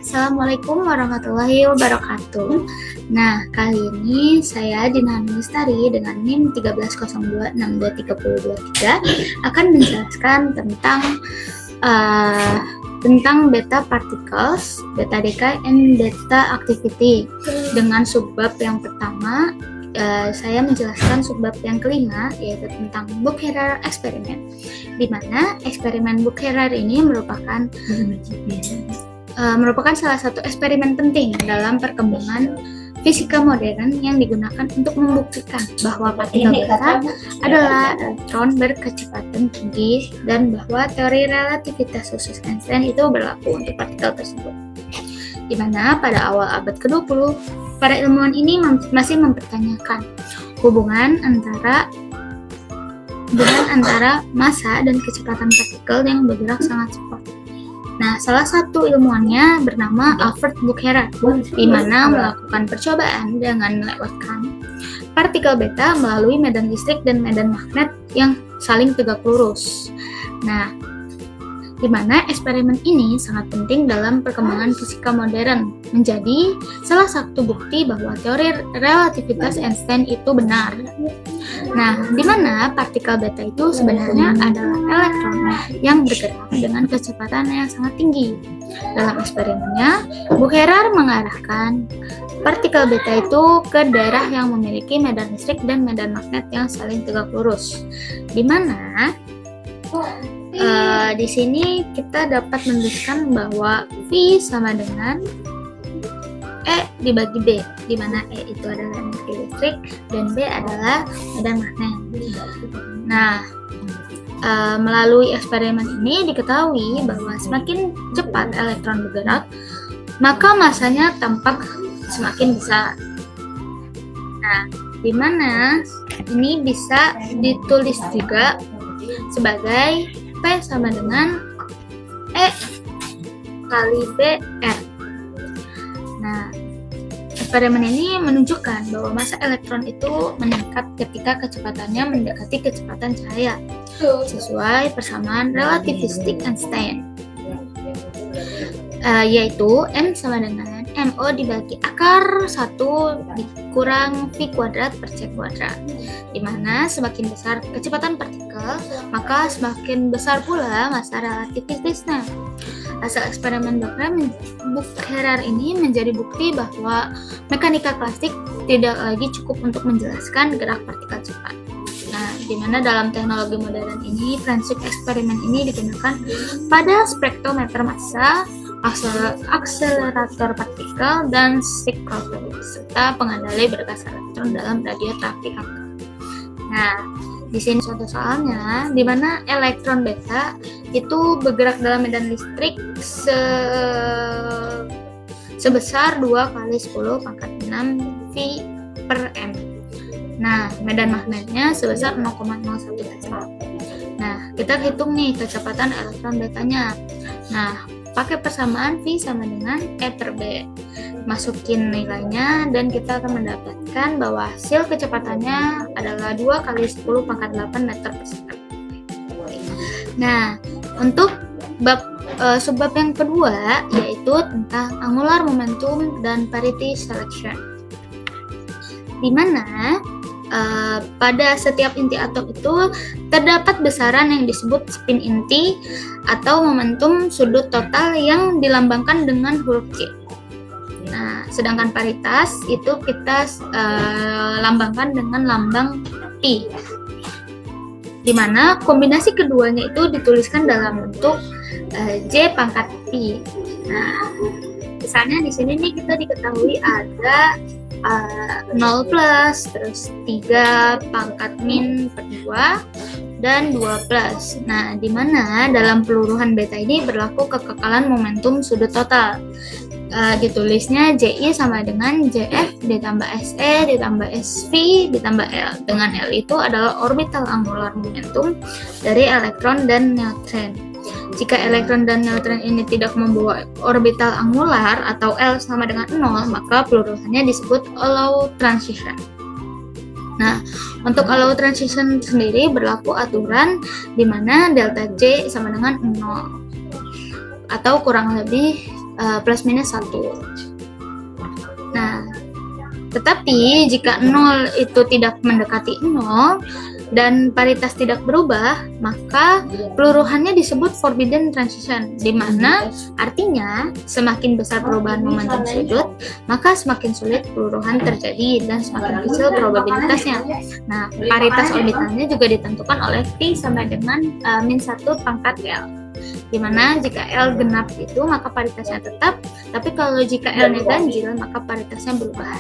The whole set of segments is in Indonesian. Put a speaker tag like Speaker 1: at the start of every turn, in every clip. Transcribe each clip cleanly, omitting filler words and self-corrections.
Speaker 1: Assalamualaikum warahmatullahi wabarakatuh. Nah, kali ini saya Dina Lestari dengan NIM 1302623023 akan menjelaskan tentang beta particles, beta decay, and beta activity. Dengan subbab yang pertama, saya menjelaskan subbab yang kelima, yaitu tentang Bucherer eksperimen, di mana eksperimen Bucherer ini merupakan salah satu eksperimen penting dalam perkembangan fisika modern yang digunakan untuk membuktikan bahwa partikel beta adalah elektron berkecepatan tinggi dan bahwa teori relativitas khusus Einstein itu berlaku untuk partikel tersebut. Di mana pada awal abad ke-20, para ilmuwan ini masih mempertanyakan hubungan antara massa dan kecepatan partikel yang bergerak sangat cepat. Nah, salah satu ilmuwannya bernama Alfred Bucherer, di mana melakukan percobaan dengan melewatkan partikel beta melalui medan listrik dan medan magnet yang saling tegak lurus. Nah, di mana eksperimen ini sangat penting dalam perkembangan fisika modern, menjadi salah satu bukti bahwa teori relativitas Einstein itu benar. Nah, di mana partikel beta itu sebenarnya adalah elektron yang bergerak dengan kecepatan yang sangat tinggi. Dalam eksperimennya, Bucherer mengarahkan partikel beta itu ke daerah yang memiliki medan listrik dan medan magnet yang saling tegak lurus. Di mana di sini kita dapat menuliskan bahwa V sama dengan E dibagi B, di mana E itu adalah energi listrik dan B adalah medan magnet. Nah, melalui eksperimen ini diketahui bahwa semakin cepat elektron bergerak, maka massanya tampak semakin besar. Nah, di mana ini bisa ditulis juga sebagai P sama dengan E kali BR. Nah, eksperimen ini menunjukkan bahwa massa elektron itu meningkat ketika kecepatannya mendekati kecepatan cahaya, sesuai persamaan relativistik Einstein, yaitu M sama dengan MO dibagi akar 1 dikurang V kuadrat per C kuadrat, di mana semakin besar kecepatan partikel, maka semakin besar pula massa relativitasnya. Hasil eksperimen Bucherer ini menjadi bukti bahwa mekanika klasik tidak lagi cukup untuk menjelaskan gerak partikel cepat. Nah, di mana dalam teknologi modern ini prinsip eksperimen ini digunakan pada spektrometer massa, akselerator partikel, dan spektrometer serta pengendali berkas elektron dalam radiografi angka. Nah, di sini contoh soalnya, di mana elektron beta itu bergerak dalam medan listrik sebesar 2 kali 10 pangkat 6 V per M. Nah, medan magnetnya sebesar 0,01 Tesla. Nah, kita hitung nih kecepatan elektron betanya. Nah, pakai persamaan V sama dengan E per B. Masukin nilainya dan kita akan mendapatkan bahwa hasil kecepatannya adalah 2 kali 10 pangkat 8 meter per second. Nah, untuk subbab yang kedua yaitu tentang angular momentum dan parity selection, di mana pada setiap inti atom itu terdapat besaran yang disebut spin inti atau momentum sudut total yang dilambangkan dengan huruf K. Nah, sedangkan paritas itu kita lambangkan dengan lambang Pi, di mana kombinasi keduanya itu dituliskan dalam bentuk J pangkat Pi. Nah, misalnya di sini nih kita diketahui ada 0 plus, terus 3 pangkat min per 2, dan 2 plus. Nah, di mana dalam peluruhan beta ini berlaku kekekalan momentum sudut total. Ditulisnya JI sama dengan JF ditambah SE ditambah SV ditambah L. Dengan L itu adalah orbital angular momentum dari elektron dan neutron. Jika elektron dan neutron ini tidak membawa orbital angular atau L sama dengan 0, maka peluruhannya disebut allow transition. Nah, untuk allow transition sendiri berlaku aturan di mana delta J sama dengan 0 atau kurang lebih plus minus 1. Nah, tetapi jika 0 itu tidak mendekati 0 dan paritas tidak berubah, maka peluruhannya disebut forbidden transition, di mana artinya semakin besar perubahan momentum sudut, maka semakin sulit peluruhan terjadi dan semakin kecil probabilitasnya. Nah, paritas orbitalnya juga ditentukan oleh T sama dengan min 1 pangkat L. Dimana jika L genap itu maka paritasnya tetap, tapi kalau jika L-nya ganjil maka paritasnya berubah.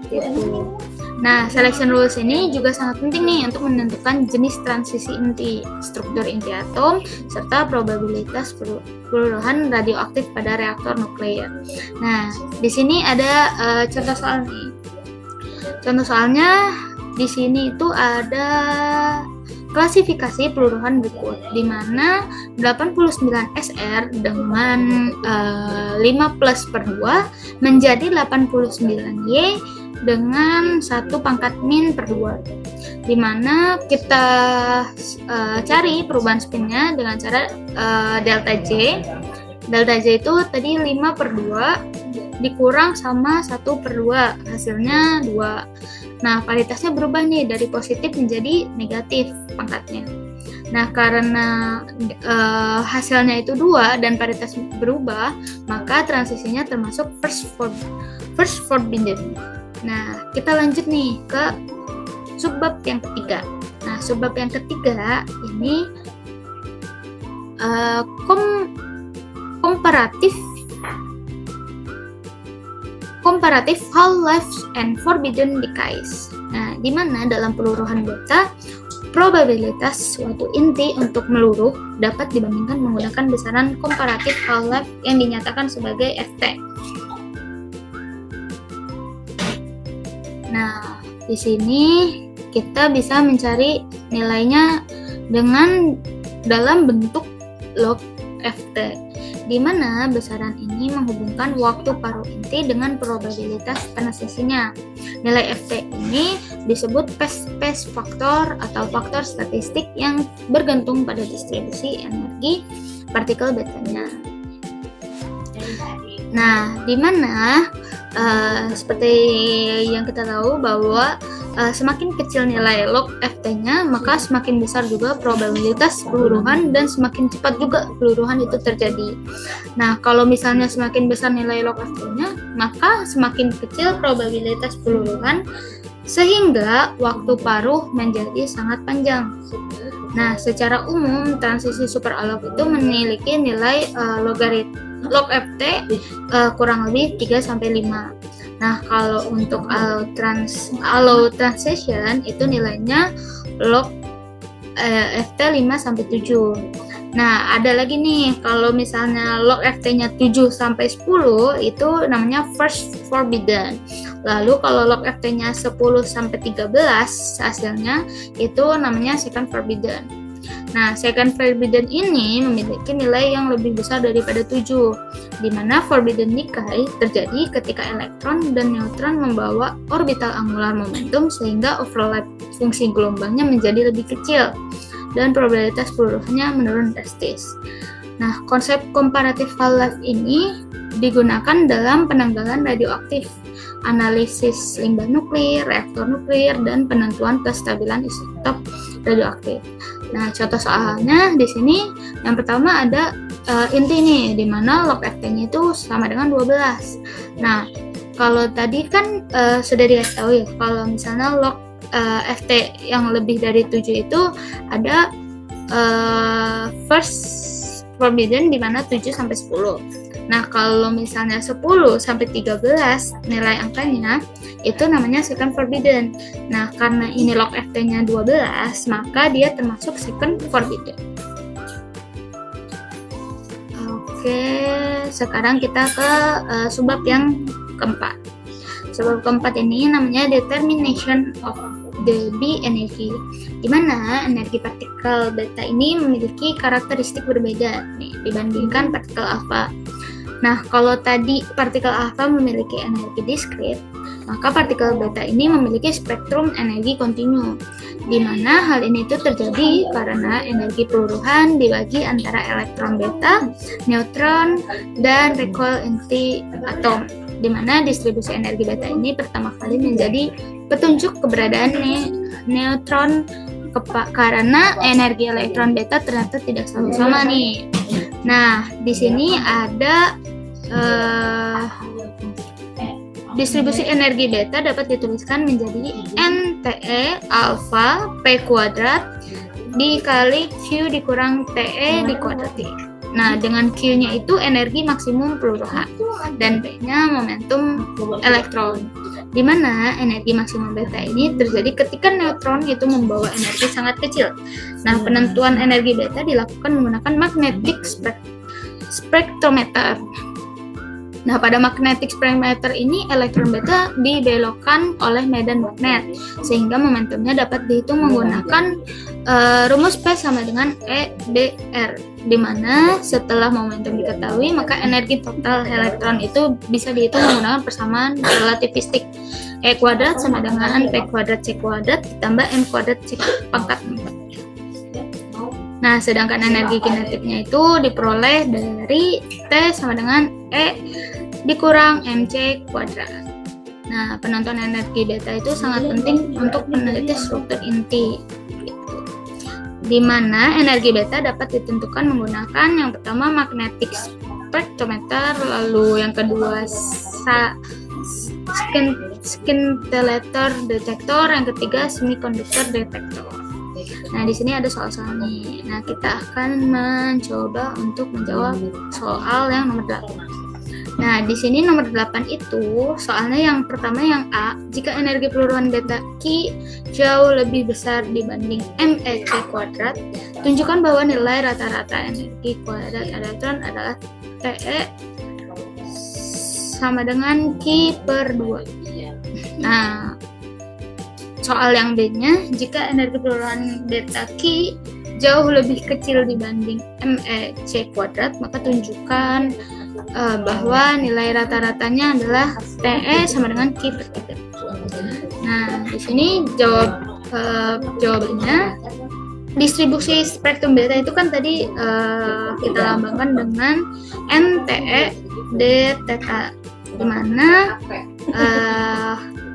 Speaker 1: Gitu. Nah, selection rules ini juga sangat penting nih untuk menentukan jenis transisi inti, struktur inti atom, serta probabilitas peluruhan radioaktif pada reaktor nuklir. Nah, di sini ada contoh soal nih. Contoh soalnya di sini itu ada klasifikasi peluruhan berikut, di mana 89 SR dengan 5+/2 menjadi 89 Y dengan 1 pangkat min per 2, di mana kita cari perubahan spinnya dengan cara delta J. Delta J itu tadi 5/2 dikurang sama 1/2, hasilnya 2. Nah, paritasnya berubah nih dari positif menjadi negatif pangkatnya. Nah, karena hasilnya itu 2 dan paritas berubah, maka transisinya termasuk first forbidden. Nah, kita lanjut nih ke subbab yang ketiga. Nah, subbab yang ketiga ini komparatif half-life and forbidden decays. Nah, di mana dalam peluruhan beta probabilitas suatu inti untuk meluruh dapat dibandingkan menggunakan besaran komparatif half-life yang dinyatakan sebagai Ft. Nah, di sini kita bisa mencari nilainya dengan dalam bentuk log Ft, di mana besaran ini menghubungkan waktu paruh inti dengan probabilitas transisinya. Nilai Ft ini disebut pace faktor atau faktor statistik yang bergantung pada distribusi energi partikel betanya. Nah, di mana seperti yang kita tahu bahwa semakin kecil nilai log Ft-nya, maka semakin besar juga probabilitas peluruhan dan semakin cepat juga peluruhan itu terjadi. Nah, kalau misalnya semakin besar nilai log Ft-nya, maka semakin kecil probabilitas peluruhan sehingga waktu paruh menjadi sangat panjang. Nah, secara umum transisi superalog itu memiliki nilai log Ft kurang lebih 3-5. Nah, kalau untuk allow transition itu nilainya log Ft 5-7. Nah, ada lagi nih, kalau misalnya log Ft-nya 7-10 itu namanya first forbidden. Lalu kalau log Ft-nya 10-13 hasilnya itu namanya second forbidden. Nah, second forbidden ini memiliki nilai yang lebih besar daripada 7, di mana forbidden decay terjadi ketika elektron dan neutron membawa orbital angular momentum sehingga overlap fungsi gelombangnya menjadi lebih kecil dan probabilitas peluruhannya menurun drastis. Nah, konsep komparatif half-life ini digunakan dalam penanggalan radioaktif, analisis limbah nuklir, reaktor nuklir, dan penentuan kestabilan isotop radioaktif. Nah, contoh soalnya di sini yang pertama ada inti nih, di mana log Ft-nya itu sama dengan 12. Nah, kalau tadi kan sudah dikasih tahu ya, kalau misalnya log Ft yang lebih dari 7 itu ada first forbidden di mana 7-10. Nah, kalau misalnya 10-13 nilai angkanya itu namanya second forbidden. Nah, karena ini log Ft-nya 12, maka dia termasuk second forbidden. Oke, sekarang kita ke subbab yang keempat. Subbab keempat ini namanya determination of Debye energy, di mana energi partikel beta ini memiliki karakteristik berbeda nih, dibandingkan partikel alfa. Nah, kalau tadi partikel alfa memiliki energi diskrit, maka partikel beta ini memiliki spektrum energi kontinu, di mana hal ini itu terjadi karena energi peluruhan dibagi antara elektron beta, neutron, dan recoil inti atom, di mana distribusi energi beta ini pertama kali menjadi petunjuk keberadaan neutron karena energi elektron beta ternyata tidak selalu sama nih. Nah, di sini ada distribusi energi beta dapat dituliskan menjadi NTE alfa P kuadrat dikali Q dikurang TE di kuadrat T. Nah, dengan Q-nya itu energi maksimum peluruhan dan P-nya momentum elektron, di mana energi maksimum beta ini terjadi ketika neutron itu membawa energi sangat kecil. Nah, penentuan energi beta dilakukan menggunakan magnetic spektrometer. Nah, pada magnetic spektrometer ini elektron beta dibelokkan oleh medan magnet sehingga momentumnya dapat dihitung menggunakan rumus P sama dengan EBR, di mana setelah momentum diketahui maka energi total elektron itu bisa dihitung menggunakan persamaan relativistik. E kuadrat sama dengan P kuadrat C kuadrat ditambah M kuadrat C pangkat 4. Nah, sedangkan energi kinetiknya itu diperoleh dari T sama dengan E dikurang MC kuadrat. Nah, penentuan energi beta itu sangat penting untuk peneliti struktur inti, gitu. Di mana energi beta dapat ditentukan menggunakan yang pertama magnetic spektrometer, lalu yang kedua scintillator detektor, yang ketiga semiconductor detektor. Nah, di sini ada soal-soal nih. Nah, kita akan mencoba untuk menjawab soal yang nomor 8. Nah, di sini nomor 8 itu soalnya yang pertama yang A, jika energi peluruhan beta Q jauh lebih besar dibanding MEC kuadrat, tunjukkan bahwa nilai rata-rata energi kuadrat elektron adalah TE sama dengan Q per 2. Nah, soal yang B-nya, jika energi peluruhan beta Q jauh lebih kecil dibanding MEC kuadrat, maka tunjukkan bahwa nilai rata-ratanya adalah TE sama dengan Q per 3. Nah, di sini jawabannya distribusi spektrum beta itu kan tadi kita lambangkan dengan NTE d theta, di mana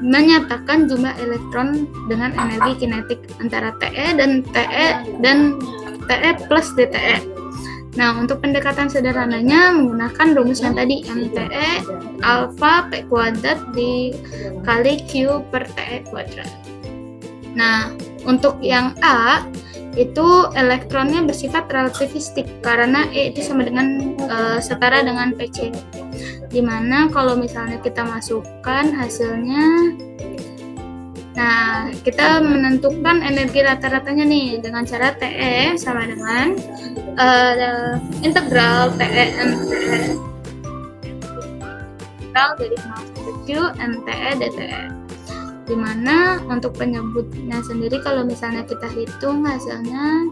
Speaker 1: menyatakan jumlah elektron dengan energi kinetik antara TE dan TE plus DTE. Nah, untuk pendekatan sederhananya menggunakan rumus yang tadi, MTE alfa P kuadrat dikali Q per TE kuadrat. Nah, untuk yang A itu elektronnya bersifat relativistik karena E itu sama dengan setara dengan PC. Dimana kalau misalnya kita masukkan hasilnya, nah kita menentukan energi rata-ratanya nih dengan cara TE sama dengan integral TE NTE integral dari 0 sampai Q NTE DTE, dimana untuk penyebutnya sendiri kalau misalnya kita hitung hasilnya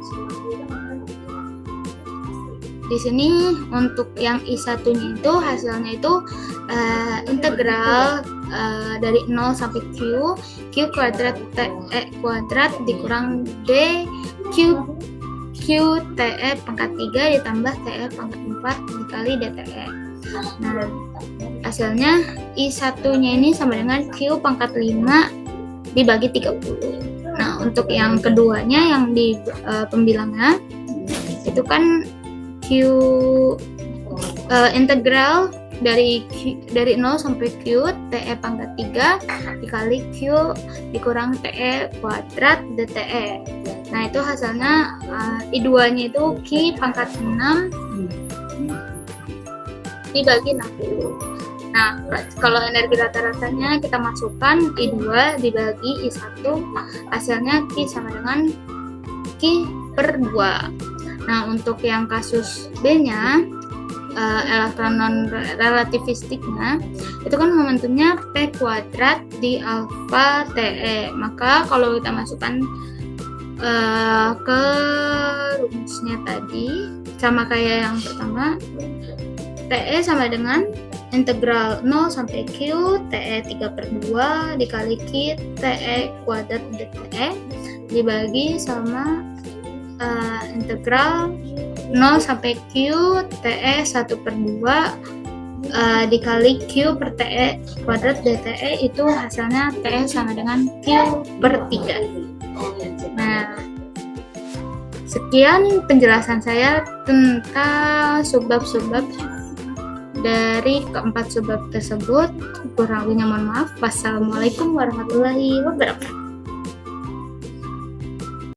Speaker 1: di sini untuk yang I1-nya itu hasilnya itu integral dari 0 sampai Q kuadrat TE kuadrat dikurang D Q TE pangkat 3 ditambah TE pangkat 4 dikali DTE. Nah, hasilnya I1-nya ini sama dengan Q pangkat 5 dibagi 30. Nah, untuk yang keduanya yang di pembilangnya itu kan integral dari 0 sampai Q TE pangkat 3 dikali Q dikurang TE kuadrat DTE. Nah, itu hasilnya I2-nya itu Q pangkat 6 dibagi 60. Nah, kalau energi rata-ratanya kita masukkan I2 dibagi I1, hasilnya Q sama dengan Q per 2. Nah, untuk yang kasus B-nya, elektron non relativistiknya itu kan momentumnya P kuadrat di alfa TE. Maka kalau kita masukkan ke rumusnya tadi sama kayak yang pertama, TE sama dengan integral 0 sampai Q TE 3/2 dikali Q TE kuadrat DTE dibagi sama integral 0 sampai Q TE 1/2 dikali Q per TE kuadrat DTE, itu hasilnya TE sama dengan Q/3. Nah, sekian penjelasan saya tentang subbab-subbab dari keempat subbab tersebut. Kurang lebihnya mohon maaf. Wassalamualaikum warahmatullahi wabarakatuh.